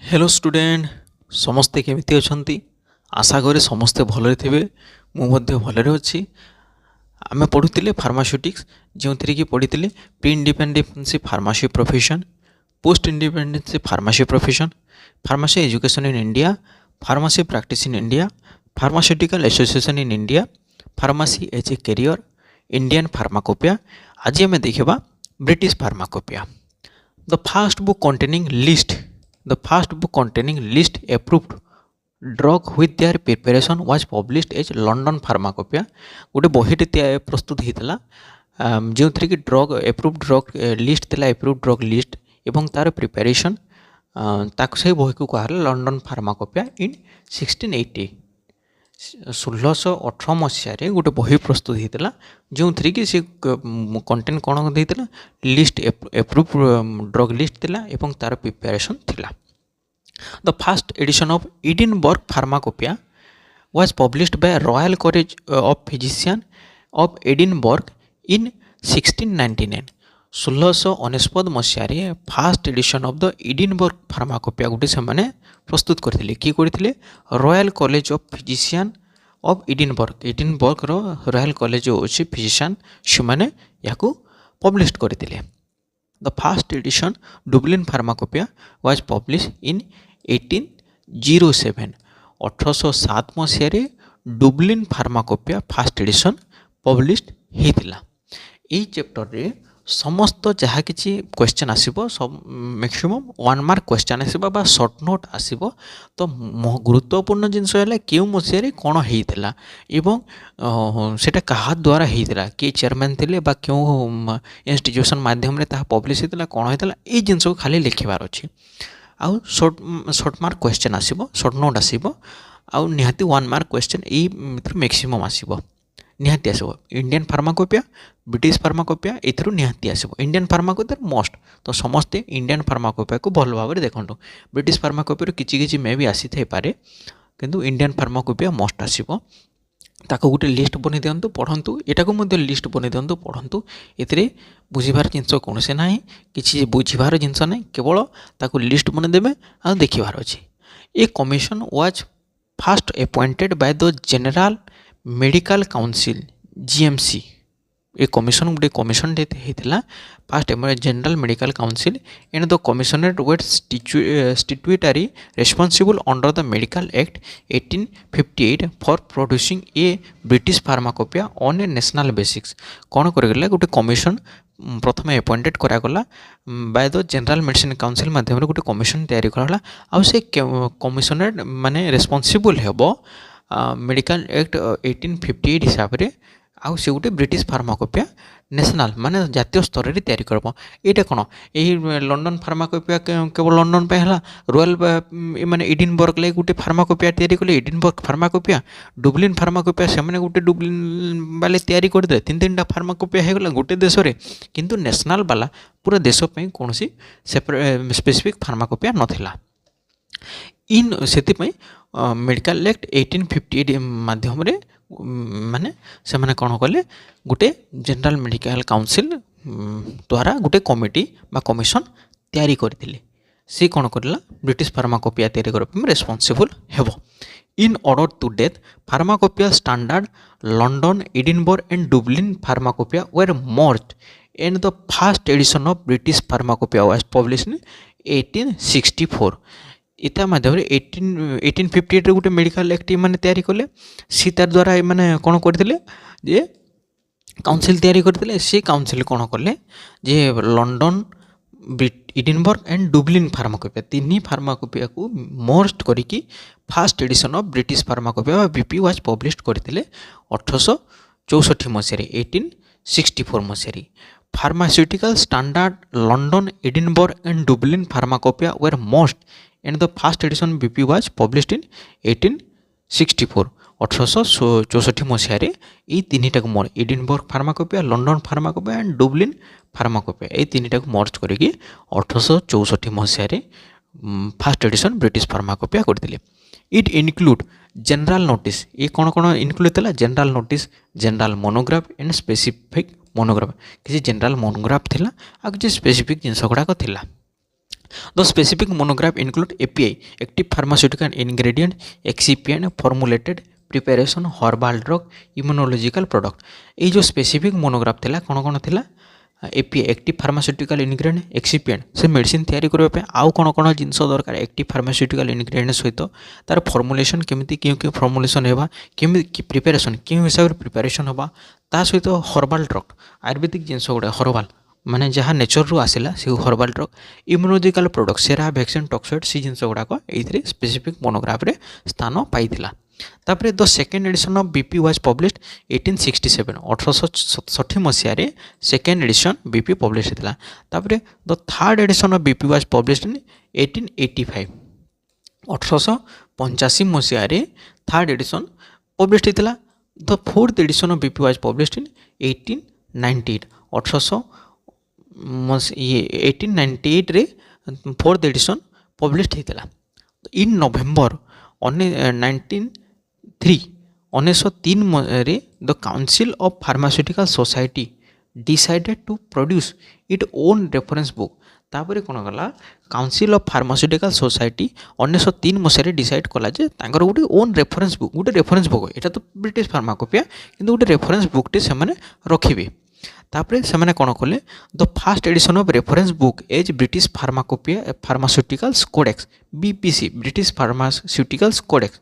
Hello student समस्ते केमिति अछंती। आशा करी समस्ते भलरे थिबे। मु मध्य भलरे अछि। आमे पढुतिले फार्मास्यूटिक्स जो थी कि पढ़ी pre independency pharmacy profession, post independency pharmacy profession, pharmacy education in India, pharmacy practice in India, pharmaceutical association in India, pharmacy as a career, Indian pharmacopoeia. आज आम देखा British pharmacopoeia. The first book containing list approved drug with their preparation was published as London Pharmacopoeia। गोटे बहीटे प्रस्तुत होता जो थी कि drug approved drug list थिला, एप्रूव्ड ड्रग लिस्ट एवं तार प्रिपेरेसन ताक से बही को कहा लंडन फार्माकोपिया इन 1680। 1618 मसीह गोटे बही प्रस्तुत होता जो थी कि सी कंटेन कौन होता लिस्ट एप्रूव्ड ड्रग लिस्ट थिला एवं तार प्रिपेरेसन थिला। The first edition of Edinburgh Pharmacopoeia was published by Royal College of Physicians of Edinburgh in 1699। 1699 मसीह first edition of the Edinburgh pharmacopoeia गोटे से प्रस्तुत करते किए करते royal college of physician of Edinburgh royal college अच्छी physician से मैंने पब्लिश करते। The first edition Dublin Pharmacopoeia was published in 1807। 1807 मसीह Dublin pharmacopoeia first edition publish होता। यही चैप्टर रे समस्त जहाँ किसी क्वेश्चन आसो सब मैक्सिमम 1 मार्क क्वेश्चन आसो सर्ट नोट आसो। तो गुरुत्वपूर्ण जिनस क्यों मसीह कौन होता एवं सेटा कहा द्वारा होता किए चेयरमैन थे क्यों इंस्टीट्यूशन माध्यम पब्लिश होता कौन होता ये जिनस को खाली लिखबार अच्छी। आउ सर्ट मार्क क्वेश्चन आसो सर्ट नोट आसो आउ निहाती 1 मार्क क्वेश्चन ये मैक्सिमम आसो निहाती आसो। इंडियन फार्माकोपिया ब्रिटिश फार्माकोपिया एथरू निहाती आसो। इंडियन फार्माकोपिया मोस्ट तो समस्ते इंडियन फार्माकोपिया को भल भाव में देखो। ब्रिटिश फार्माकोपिया किसी किसी मे भी आसी थे पारे किंतु इंडियन फार्माकोपिया मोस्ट आसो। ताको गोटे लिस्ट बन दिंतु पढ़ंतु एटा को मध्य लिस्ट बन दिंतु पढ़ंतु। एथिरे बुझीबार जिनस कौन से ना कि बुझीबार जिनस ना केवल ताको लिस्ट बन देबे आ देखिबार अछि। A commission was first appointed by the general medical council GMC. A commission गोटे कमिशन होता first general medical council and the commissioners were statutory responsible under the medical act 1858 for producing a British pharmacopoeia on a national basics. कौन करगला गोटे commission प्रथम appointed करागला by the general medicine council माध्यम गोटे commission तैयारी कराला। आ से कमिशनरेट माने रेस्पॉन्सिबल हेबो मेडिकल एक्ट 1858 हिसाब से आउ से गोटे ब्रिटिश फार्माकोपिया नेशनल माने जातीय स्तर में तैयारी करब। ये कौन यही लंडन फार्माकोपिया केवल लंडन पे है रॉयल माने एडिनबर्ग लगे गोटे फार्माकोपिया तैयारी कले एडिनबर्ग फार्माकोपिया। डुब्लिन फार्माकोपिया से मैंने गोटे डुब्लिन वाले तैयारी करदे 3-3टा फार्माकोपिया होगला गोटे देश में किंतु नेशनल वाला पूरा देशपाई कौन स्पेसिफिक फार्माकोपिया नाला। इन से मेडिकल एक्ट 1858 माध्यम माने से माने कौन कले गोटे जनरल मेडिकल काउंसिल द्वारा गोटे कमिटी बा कमिशन तैयारी करथिले। से कौन करला ब्रिटिश फार्माकोपिया तैयारी करबा रेस्पॉन्सिबल हेबो। In order to death pharmacopoeia standard London Edinburgh and Dublin pharmacopoeia were merged and the first edition of British pharmacopoeia was published in 1864। इता माध्यम 1858 गोटे मेडिकल एक्ट मैंने तैयारी कले सी तार द्वारा मैंने कौन करते जे काउंसिल तैयारी करते। सी काउंसिल कौन कले जे London Edinburgh and Dublin pharmacopoeia 3 pharmacopoeia को मर्ज करिकी first edition of British pharmacopoeia BP was publish करते 1864 मसीह 1864 मसीह। Pharmaceutical standard London Edinburgh and Dublin pharmacopoeia were most and the first edition BP was published in 1864। 1864 मसीह ये 3टा को मर Edinburgh pharmacopoeia London pharmacopoeia and Dublin pharmacopoeia ये 3टा को मर्ज करके 1864 मसीह फर्स्ट एडिशन ब्रिटिश फार्माकोपिया करते। इट इनक्लूड जनरल नोटिस ये कौन कौन इनक्लूड होता general notice general monograph and specific monograph किसी जनरल मोनोग्राफ थिला आ किसी स्पेसिफिक जिनस गुड़ाक थिला। The specific monograph include API, active pharmaceutical ingredient, excipient, formulated preparation, herbal drug, immunological product. ये जो specific monograph थिला कौन थिला API, active pharmaceutical ingredient, excipient से मेडिसिन तैयारी करबा पे आउ कौन जिनस दरकार active pharmaceutical ingredient सहित तार फॉर्मुलेशन केमिति क्यों फॉर्मुलेशन हेबा केमिति प्रिपरेशन क्यों हिसाब रे प्रिपरेशन हेबा ता सहित हर्बाल ड्रग आयुर्वेदिक जिनस गुडा हर्बाल माने जहाँ नेचर रू आसिला से हर्बाल ड्रग इम्यूनोलॉजिकल प्रोडक्ट सेरा वैक्सीन टॉक्सोइड सी जिनस गुड़ाक ये स्पेसिफिक मोनोग्राफ रे स्थान पाइथिला तापरे the second edition of BP was published 1867 1867 मसीह रे सेकेंड एडिशन बीपी पब्लिश होता तापरे the third edition of BP was published इन 1885 1885 मसीह रे थर्ड एडिशन पब्लिश होता the fourth edition of BP was published इन 1898 1898 रे फोर्थ एडिशन पब्लिश होता इन November 1903 रे the council of pharmaceutical society decided to produce it own reference book तापर कौन गला council of pharmaceutical society 1903 मसीह decide कला जे तांकर गोटे ओन रेफरेंस बुक एटा तो ब्रिटिश फार्माकोपिया किंतु गोटे रेफरेंस बुकटे से माने रखिबे तापरे से कौन कले the first edition of reference book as British pharmacopoeia pharmaceuticals codex BPC British pharmaceuticals codex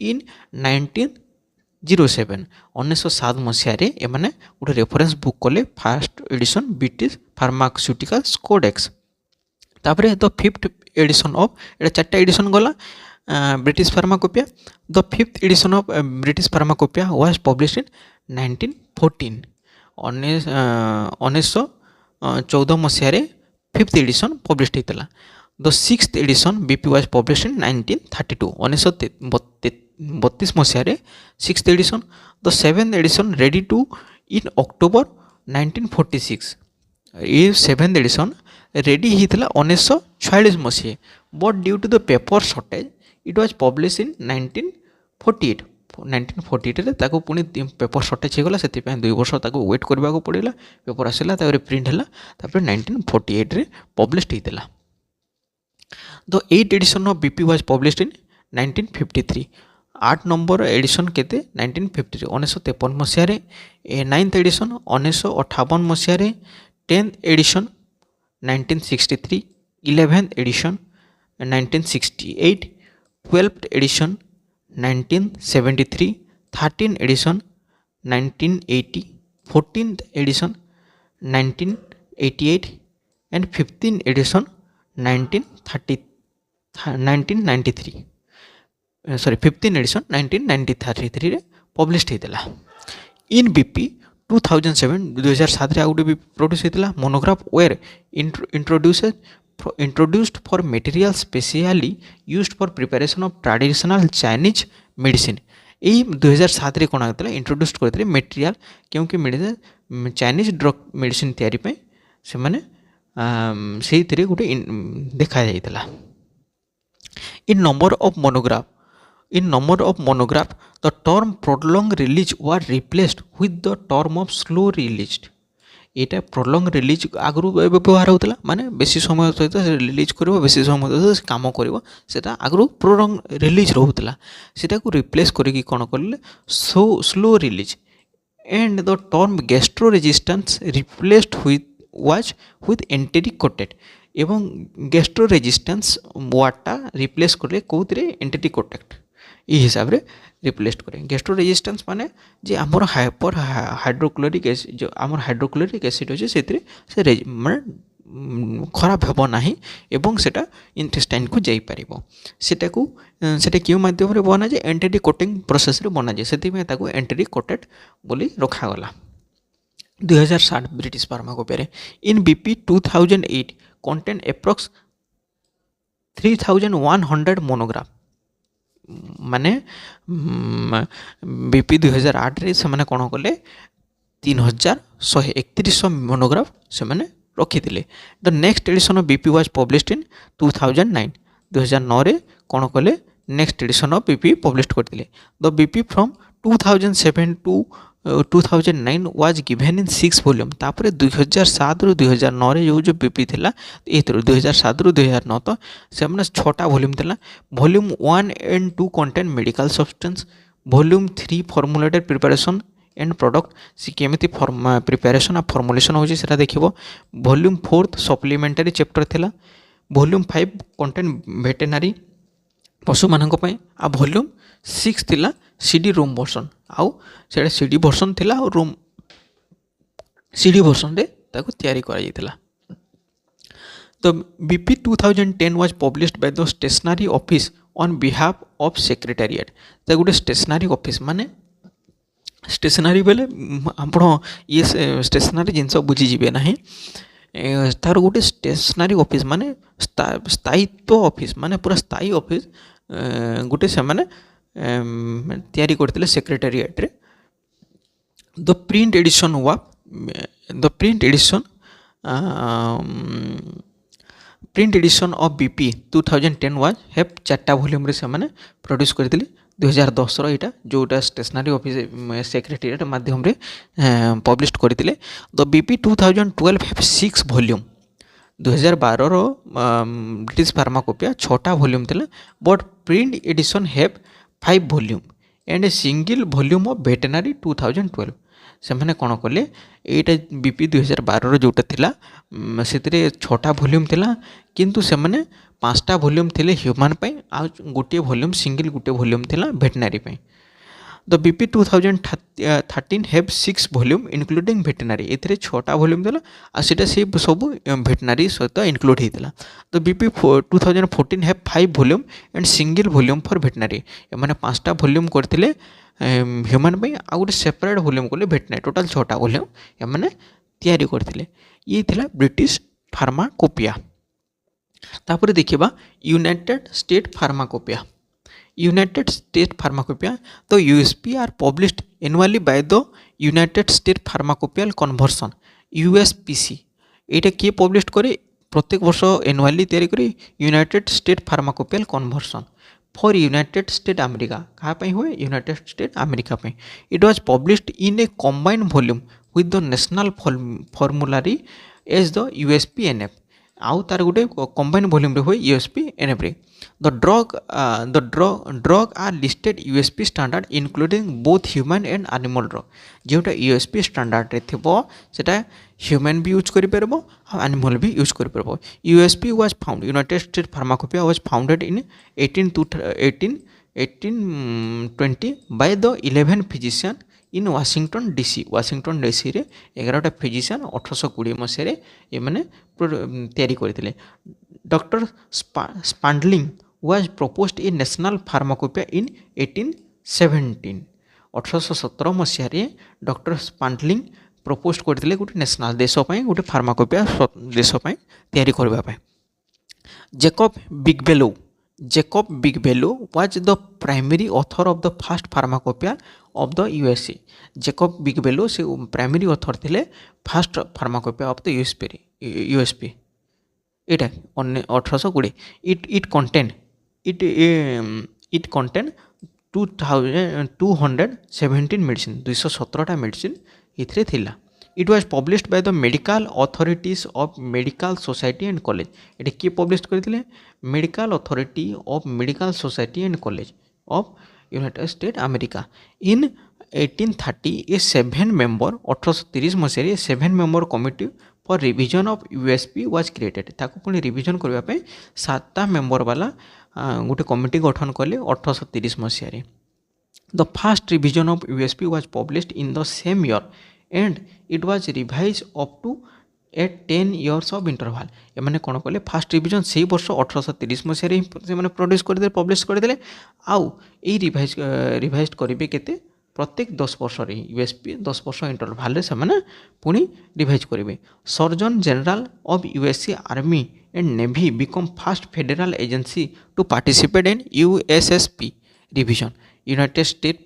in 1907 1907 मसीह एमाने गोटे रेफरेंस बुक कले first edition British pharmaceuticals codex तापरे द फिफ्थ एडिशन ऑफ एटा चारटा एडिशन गला British pharmacopoeia the fifth edition of British pharmacopoeia was published in 1914 1914 मसीह fifth edition publish होता the sixth edition BP was publish in 1932 1932 Masih sixth edition the seventh edition ready to in October 1946 ये seventh edition ready होता 1946 मसीह but due to the paper shortage it was publish in 1948 रे ताको पुणी paper shortage होगला से 2 वर्ष ताको wait करबा को पड़िला पेपर आसिला तापर प्रिंट हला तापर 1948 रे पब्लिश्ड होता the 8th edition of BP was published in 1953 8 number edition केते 1953 1953 मसीह रे 9th एडिशन 1958 मसीह रे 10th edition 1963 11th edition 1968 12th edition 1973 13th edition 1980 14th edition 1988 and 15th edition 1993 15th edition 1993 रे पब्लिश्ड होता इन बीपी 2007 रे आउट भी produce होता monograph were introduced for material specially used for preparation of traditional Chinese medicine यही 2007 रे कौन होता introduce करते मेटेरियाल क्योंकि मेडिसिन चाइनीज ड्रग मेडिसिन तैयारी पे से माने से गोटे देखा जाइतला in number of monograph the term prolong release was replaced with the term of slow released यहाँ प्रोलॉन्ग रिलीज आगु व्यवहार होता माने बेसी समय सहित रिलीज कर बेसी समय सहित काम कर आगु प्रोलॉन्ग रिलीज रोला से रिप्लेस करके कौन कले slow release and the term gastro resistance replaced was with enteric coated एवं गैस्ट्रो रेजिस्टेंस वार्डटा रिप्लेस कले कौन एंटेरिक कोटेक्ट ये हिसाब से रिप्लेस करें गैस्ट्रो रेजिस्टेंस माने जे आमर हाइपर हाइड्रोक्लोरिक एसिड जो आमर हाइड्रोक्लोरिक एसिड अच्छे से माने खराब हेब नाही एवं सेटा इंटेस्टाइन को जाई परिबो सेटा क्यों माध्यम रे बना जे एंटीडी कोटिंग प्रोसेस रे बना जे सेति में ताको एंटीडी कोटेड बोली रखा गला 2007 ब्रिटिश फार्माकोपिया इन बीपी 2008 कंटेन एप्रोक्स 3100 मोनोग्राफ माने बीपी 2008 रे से माने कौन कले 3131 मोनोग्राफ से माने रखी थिले the next edition of BP was published in 2009 रे कौन कले next edition of BP publish करथिले the BP from 2007 to 2009 was given in 6 volume तापर 2007 रु 2009 रे जो बीपी थिला एथरो 2007 रु 2009 तो से माने 6टा वॉल्यूम थिला। Volume 1 and 2 contain medical substance, volume 3 formulated preparation and product सी केमिति प्रिपरेशन आ फॉर्मुलेशन होची सेटा देखिबो। वॉल्यूम 4 सप्लीमेंटरी चैप्टर थिला। वॉल्यूम 5 कंटेन वेटेनरी पशु मानक पई आ वॉल्यूम 6 थिला सीडी रोम वर्जन आउ सेटा सीडी वर्जन थिला और रोम सीडी वर्जन रे ताको तयारी करा जायतिला। तो BP 2010 was published by the stationery office on behalf of secretariat. तो गोटे स्टेशनरी ऑफिस माने स्टेशनरी बेले आपण ये स्टेशनरी जिनस बुझी जीवे नाही तार गोटे स्टेशनरी ऑफिस माने स्थायित्व ऑफिस माने पूरा स्थायी ऑफिस गोटे से माने तैयारी करते सेक्रेटेरिएट रे। द प्रिंट एडिशन हुआ print edition of BP 2010 was हेप 4टा वॉल्यूम रे से माने प्रोड्यूस करते 2010 रो जोटा स्टेशनरी ऑफिस सेक्रेटेरिएट माध्यम रे पब्लिश करते। द बीपी 2012 हेप 6 वॉल्यूम 2012 रो ब्रिटिश फार्माकोपिया 6टा वॉल्यूम थिला बट प्रिंट एडिशन हेप 5 volume and a single volume of veterinary 2012। से मैंने कौन कले यहाँ बीपी 2012 जोटा थिला से 6टा वॉल्यूम थिला किंतु से मैंने 5टा वॉल्यूम थिले ह्यूमन पे आ गोटे वॉल्यूम सिंगल गोटे वॉल्यूम थिला वेटेनरी पे। The BP 2013 have 6 volume including veterinary एथिरे 6टा वॉल्यूम थिला आ सेटा से सब वेटेनरी सहित इंक्लूड होइतिला। The BP 2014 have 5 volume and single volume for veterinary माने 5टा वॉल्यूम करथिले ह्यूमन पे आ गोटे सेपरेट वॉल्यूम कले वेटेनरी टोटल 6टा वॉल्यूम या माने तैयारी करथिले। ये थिला ब्रिटिश फार्माकोपिया। तापर देखिबा United State pharmacopoeia. United State pharmacopoeia तो USP are published annually by the United State pharmacopoeial conversion USPC. एटा किए पब्लिश करे प्रत्येक वर्ष एनुअली तैयारी करे United State pharmacopoeial conversion for United State America कहाँ पे हुए यूनाइटेड स्टेट अमेरिका पे। It was published in a combined volume with the national formulary as the USP NF आउ तार गोटे कंबाइन वॉल्यूम रे हुए यूएसपी एनएफ रे। The drug are listed USP standard including both human and animal drug जोटा USP standard रे थिबो सेटा ह्यूमन भी यूज करि परबो आ एनिमल भी यूज करि परबो। USP was found United State pharmacopoeia was founded in 1820 by the 11 physician in Washington DC. Washington DC रे 11टा फिजिशियन 1820 मसीह रे ये माने तैयारी करथिले। Doctor Spalding was proposed in national pharmacopoeia in 1817। 1817 मसीह रे डॉक्टर स्पांडलिंग प्रपोज करथिले गोटे नेशनल देश पई गोटे फार्माकोपिया देश पई तैयारी करबा पई। Jacob Bigelow was the primary author of the first pharmacopoeia of the USA. Jacob Bigelow से primary author थे first pharmacopoeia of the USP. इटा 1820 it contain 217 medicine 217टा मेडिसिन इथरे थिला। It was published by the medical authorities of medical society and college. एटा किए publish करथिले medical authority of medical society and college of United State America. In 1830 A 7 member 1830 Masih 7 member committee for revision of USP was created. ताको पुणी revision करबा पे 7टा member वाला गोटे committee गठन कले 1830 मसीह। The first revision of USP was published in the same year and it was revise up to eight 10 years of interval. एमाने कौन कले फास्ट रिविजन से वर्ष 1830 मसीह से प्रोड्यूस करदे पब्लिश करदे आउ ए रिवाइज करेंगे केते प्रत्येक 10 वर्ष रे यूएसपी 10 वर्ष इंटरवाल रे से पुणी रिवाइज करेंगे। Surgeon general of USA army and navy become first federal agency to participate in USSP revision. United State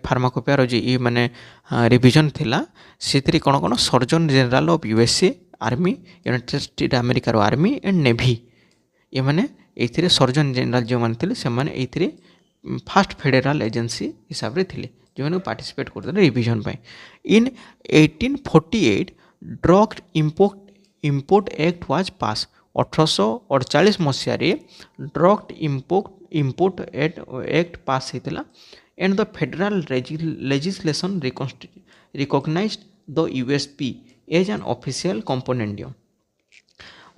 pharmacopoeia जो ये माने रिविजन थिला से कौन कौन surgeon general of USA army United State अमेरिकार आर्मी एंड नेवी ये माने एथिरे सर्जन जनरल जो माने थिले से माने एथिरे फर्स्ट फेडरल एजेंसी हिसाब रे थिले जो पार्टिसिपेट करते रिविजन पाई। In 1848 drug import act was pass. 1848 मसीह ड्रग इम्पोर्ट एक्ट पास होता and the federal legislation recognized the USP as an official component.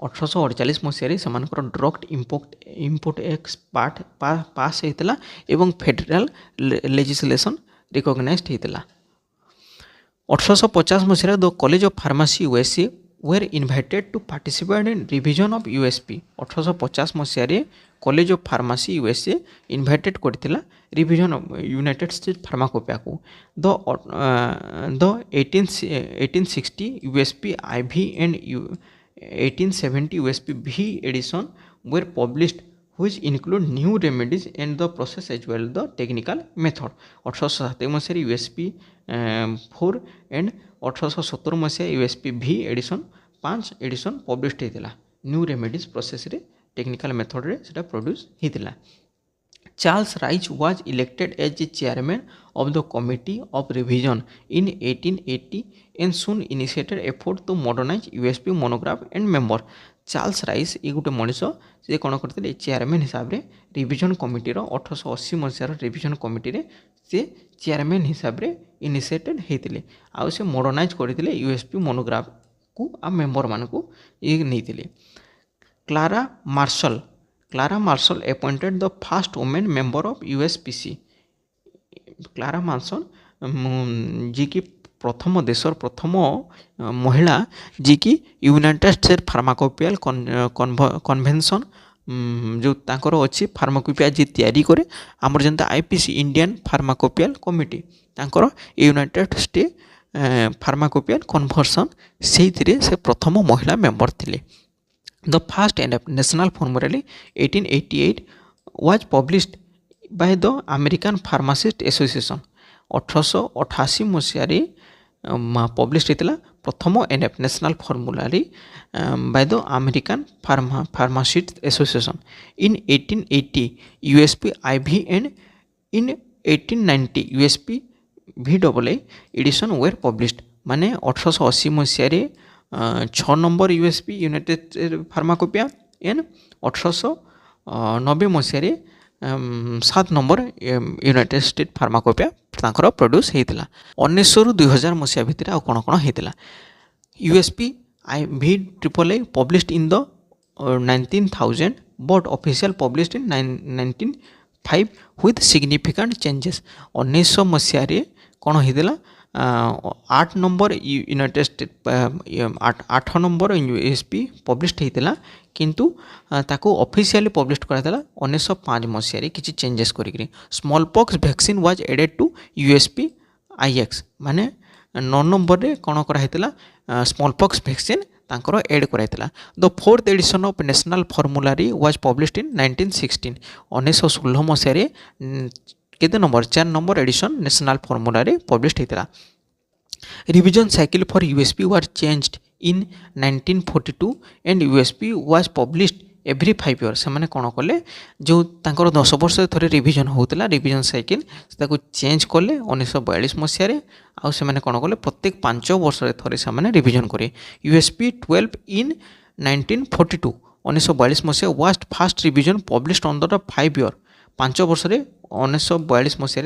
1848 मसीह से ड्रग इम्पोर्ट एक्ट पास होता एवं फेडरल लेजिस्लेशन रिकॉग्नाइज्ड होता। 1850 मसीह the college of pharmacy USA were invited to participate in revision of USP. 1850 मसीह college of pharmacy USA invited करथिला revision of United State pharmacopoeia को। The 1860 USP IV and 1870 USP भी edition were published which include new remedies and the process as well the technical method। 1870 मसीह USP 4 and 1870 मसीह USP भी edition 5 edition published होता new remedies process रे technical method रे सेटा produce होता। Charles Rice was elected as the chairman of the committee of revision in 1880 and soon initiated effort to modernize USB monograph and member। Charles rice ये गोटे मनीष से कौन करते chairman हिसाब से रिविजन कमिटी 1880 मसीहार रिविजन कमिटी से chairman हिसाब से इनिशिएटेड होते आउ से मॉडर्नाइज करते यूएसपी मोनोग्राफ को आ मेंबर मान को ये नहीं। Clara Marshall appointed the first women member of USPC. Clara Marshall ji की प्रथम देशर प्रथम महिला जी की यूनाइटेड स्टेट फार्माकोपियल कन्वेंशन जो तांकर अच्छी फार्माकोपिया जी तैयारी करे आमर जनता आईपीसी इंडियन फार्माकोपियल कमिटी तांकर यूनाइटेड स्टेट फार्माकोपियल कन्वर्सन से प्रथम महिला मेंबर थिले। The first national formula 1888 was published by the American pharmacist association. 1888 मसीह पब्लिश होता प्रथम NF national formulary by the American pharmacist association. In 1880 USP IV and in 1890 USP VAA edition were published. माने 1880 मसीह 6 number USP United pharmacopoeia and 1890 मसीह 7 number United State pharmacopoeia तांकर produce होता। 1900 रु 2000 मसीहा भितर आउ कौन कौन होता। USP VAA published in the 19,000 but official published in 1905 with significant changes. 1900 मसीह कौन होता 8 number United state 8 number USP published होता किंतु ताको ऑफिशियली पब्लिश्ड कराला 1905 मसीह किसी चेंजेस करी। Smallpox vaccine was added to USP IX माने 9 नंबर रे कौन कराइला स्मॉल पॉक्स वैक्सीन तांकर एड कराइला। The fourth edition of national formulary was published in 1916। 1916 मसीह केते number 4 number edition national formulary published होता। Revision cycle for USP was changed in 1942 and USP was published every 5 year. से कौन कले जो तांकर 10 वर्ष थे रिविजन होता रिविजन साइकिल से चेंज कले 1942 मसीह आउ से कौन कले प्रत्येक 5 वर्ष थे से रिविजन करे। USP 12 in 1942 1942 Masih was first revision published on the 5 year 5 वर्ष 1942 मसीह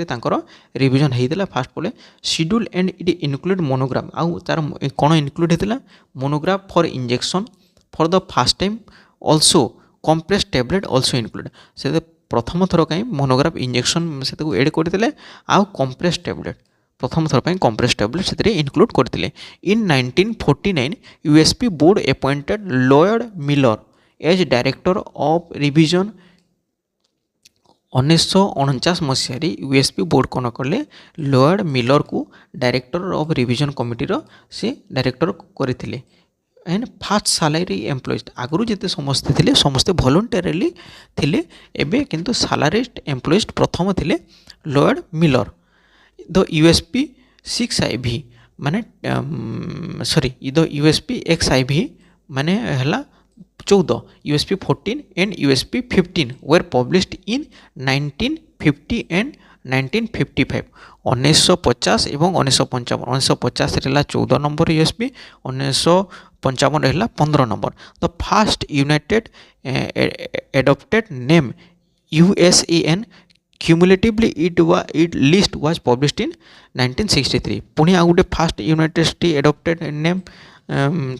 रिविजन होता फास्ट पड़े। Schedule and it include monograph आउ तार कौन इनक्लूड होता monograph for injection for the fast time also compress tablet also include. से प्रथम थर कहीं मोनोग्राफ इंजेक्शन से एड करते आउ कंप्रेस टैबलेट प्रथम थर पर कंप्रेस टैबलेट से इनक्लूड करते। In 1949 USP board appointed Lloyd Miller as director of revision. 1949 मसीह यूएसपी बोर्ड कौन कले लॉयड मिलर को डायरेक्टर ऑफ रिविजन कमिटी से डायरेक्टर करते। एंड फास्ट सैलरी एम्प्लॉइज आगु जिते समस्ते थे समस्ते वॉलंटरीली थे एबे किंतु सैलरीड एम्प्लॉइज प्रथम थे Lloyd Miller. The USP 6 IV माने सॉरी द यूएसपी XIV माने हला 14 USP 14 and USP 15 were published in 1950 and 1955 1950 এবং 1955 1950 रहा 14 नंबर यूएसबी 1955 रहा 15 number the fast United adopted name USAN cumulatively it list was published in 1963 पुणी आ गोटे first United State adopted name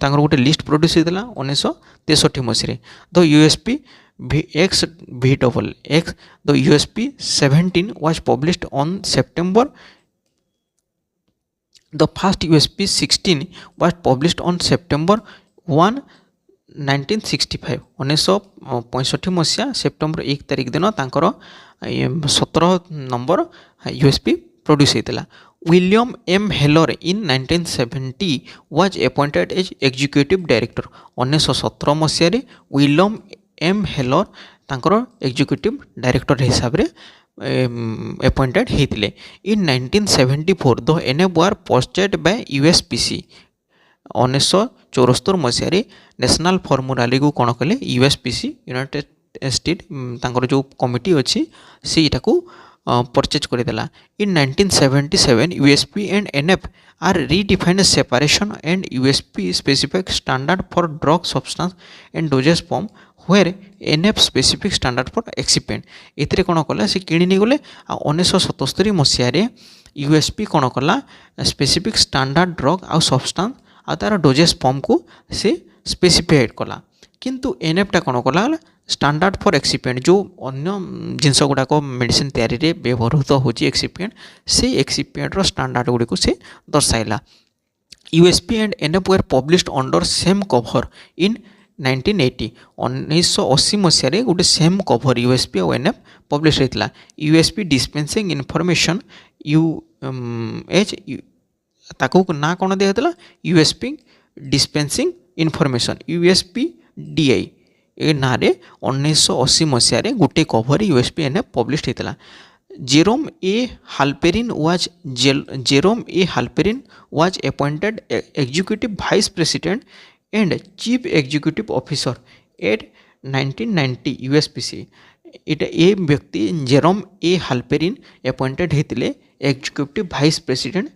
तांकर गोटे लिस्ट प्रोड्यूस होता 1963 मसीह the USP XVXX the USP 17 was published on September. The first USP 16 was published on September 1 1965 1965 मसीहा September 1 तारिख दिन तांकर 17 नंबर USP प्रोड्यूस होता William M Heller in 1970 was appointed as executive director 1917 मसीह William M Heller तांकर executive director हिसाब रे appointed होते in 1974 the NF were posted by USPC 1974 मसीह नेशनल फॉर्मूला को कौन कले यूएसपीसी यूनाइटेड स्टेट तांकर जो कमिटी अच्छी सेटा को परचेज करदेला in 1977 USP and NF are redefined separation and USP specific standard for drug substance and doses form where NF specific standard for excipient एथिरे कोन कला से किणी नि गले 1977 मसिया रे यूएसपी कोन कला स्पेसिफिक स्टैंडर्ड ड्रग आ सब्सटेंस आ तार डोजेस फॉर्म को से स्पेसिफाइड कला किंतु NF टा कोन कला स्टैंडर्ड फॉर एक्सिपिएंट जो अन्य जिनस गुडा को मेडिसिन तैयारी रे व्यवहृत होची एक्सिपिएंट से एक्सिपिएंट रो स्टैंडर्ड गुडी को से दर्शाइला USP and NF were published under same cover in 1980 1980 मसीह गोटे सेम कवर यूएसपी और एनएफ पब्लिश होता यूएसपी डिस्पेंसिंग इनफॉरमेशन UH ताकू ना कौन दिया USP dispensing information USP DI ए ना 1980 मसीह गोटे कवर यूएसपी एनएफ पब्लिश होता Jerome A Halperin was appointed executive vice president and chief executive officer at 1990 USPC इटा ए व्यक्ति जेरोम ए हाल्पेरिन अपॉइंटेड होते एग्जीक्यूटिव वाइस प्रेसिडेंट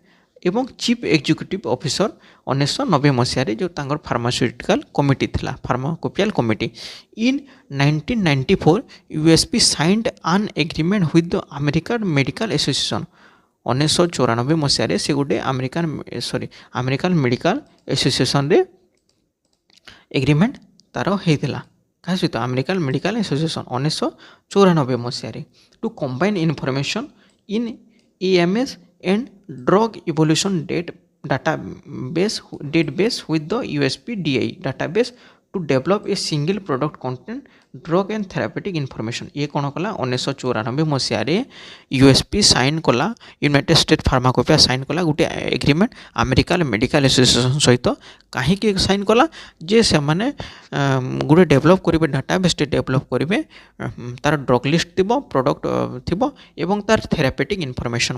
एवं चीफ एग्जीक्यूटिव ऑफिसर 1990 मसीह जो तांगर फार्मास्यूटिकल कमिटी थिला pharmacopeial committee in 1994 USP signed an agreement with the American Medical Association 1994 मसीह से गोटे अमेरिकन मेडिकल एसोसिएशन रे एग्रीमेंट तार होता क्या सहित अमेरिकन मेडिकल एसोसिएशन 1994 मसीह to combine information in EMS and drug evolution database with the USP DI database to develop a single product content drug and therapeutic information ये कौन कला 1994 मसीह USP sign कला यूनाइटेड स्टेट फार्माकोपिया साइन कला गोटे agreement American Medical association सहित कहीं sign कला जे से माने गोटे डेवलप करेंगे डाटाबेस डेवलप करेंगे तार ड्रग लिस्ट थी प्रोडक्ट थी एवं तार थेरापेटिक इनफॉरमेशन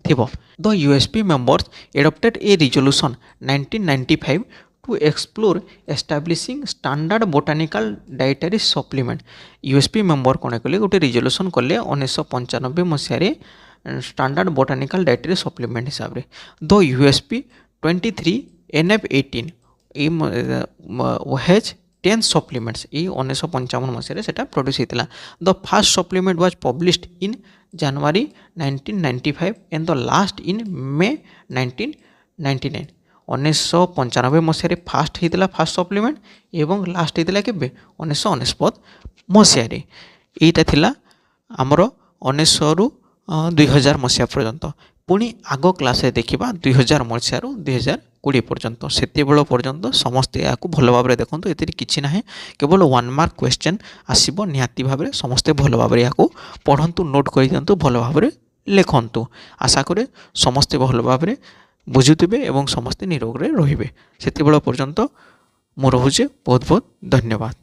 थिबो the USP members adopted a resolution 1995 to explore establishing standard botanical dietary supplement USP member कौन कले गोटे रिजोल्यूशन कले 1995 मसीह स्टैंडर्ड बोटानिकल डाइटरी सप्लीमेंट हिसाब रे the USP 23 NF 18 has 10 supplements ये 1955 मसीह सेटा प्रोड्यूस होता the first supplement was published in January 1995 and the last in May 1999 1995 मसीह फास्ट होता फास्ट सप्लीमेंट एवं लास्ट होता के 1999 मसीह यहीटा थिला आमर 1900 रु 2000 मसीहा पर्यंत पुणी आग क्लास देखा 2000 मसीह रु 2020 पर्यंत से पर्यंत समस्ते या भल भाव देखो ये किसी ना केवल 1 मार्क क्वेश्चन आसब निहाती भाव समस्ते भल भाव या पढ़ंतु नोट कर दिंतु भल भाव लिखंतु आशा करे समस्ते भल भाव बुझुवे एवं समस्ते निरोग रे रहिबे। सेति बेला पर्यंत मो रहुचे बहुत बहुत धन्यवाद।